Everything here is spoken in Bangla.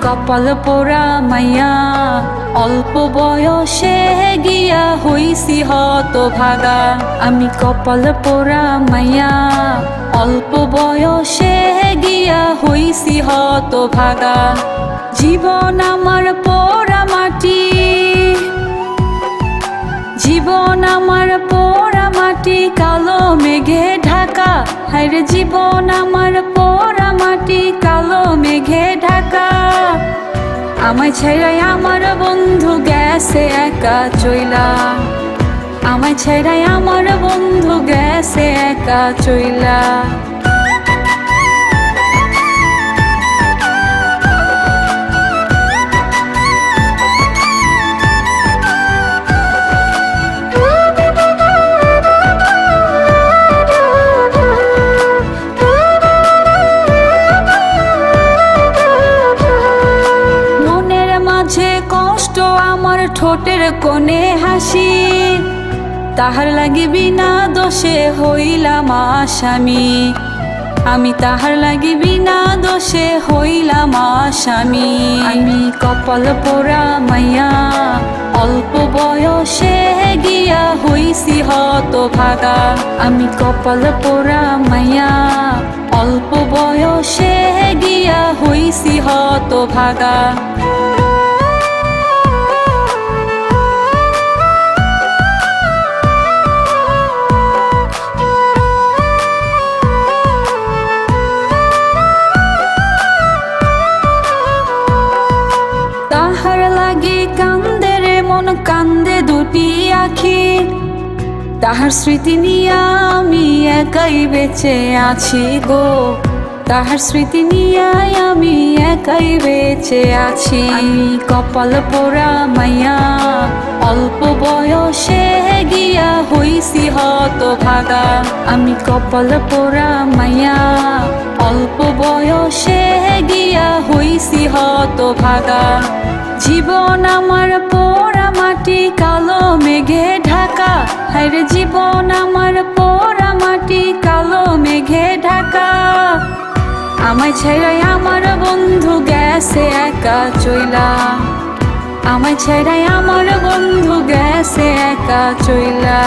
কপাল পোড়া মাইয়া অল্প বয়সে গিয়া হইছি হতভাগা। আমি কপাল পোড়া মাইয়া অল্প বয়সে গিয়া হইছি হতভাগা। জীবন আমার পোড়া মাটি, জীবন আমার পোড়া মাটি, কালো মেঘে ঢাকা। হায়রে জীবন আমার পোড়া মাটি, কালো মেঘে ঢাকা। আমায় ছেড়াই আমার বন্ধু গেছে একা চইলা, আমায় ছেড়াই আমার বন্ধু গেছে একা চইলা। কষ্ট আমার ঠোঁটের কোণে হাসি, তাহার লাগি বিনা দোষে হইলাম আসামি। আমি তাহার লাগি বিনা দোষে হইলাম আসামি। আমি কপাল পোড়া মাইয়া অল্প বয়সে গিয়া হইছি হতভাগা। আমি কপাল পোড়া মাইয়া অল্প বয়সে গিয়া হইছি হতভাগা। তাহার লাগি কান্দে রে মন, কান্দে দুটি আখি। তাহার স্মৃতি নিয়া আমি একাই বেঁচে আছি গো, তাহার স্মৃতি নিয়া আমি একাই বেঁচে আছি। আমি কপাল পোড়া মাইয়া অল্প বয়সে গিয়া হইছি হতভাগা। আমি কপাল পোড়া মাইয়া অল্প বয়সে গিয়া হইছি হতভাগা। জীবন আমার পোড়া মাটি, কালো মেঘে ঢাকা। হায়রে জীবন আমার পোড়া মাটি, কালো মেঘে ঢাকা। আমায় ছেড়াই আমার বন্ধু গেছে একা চইলা, আমায় ছেড়াই আমার বন্ধু গেছে একা চইলা।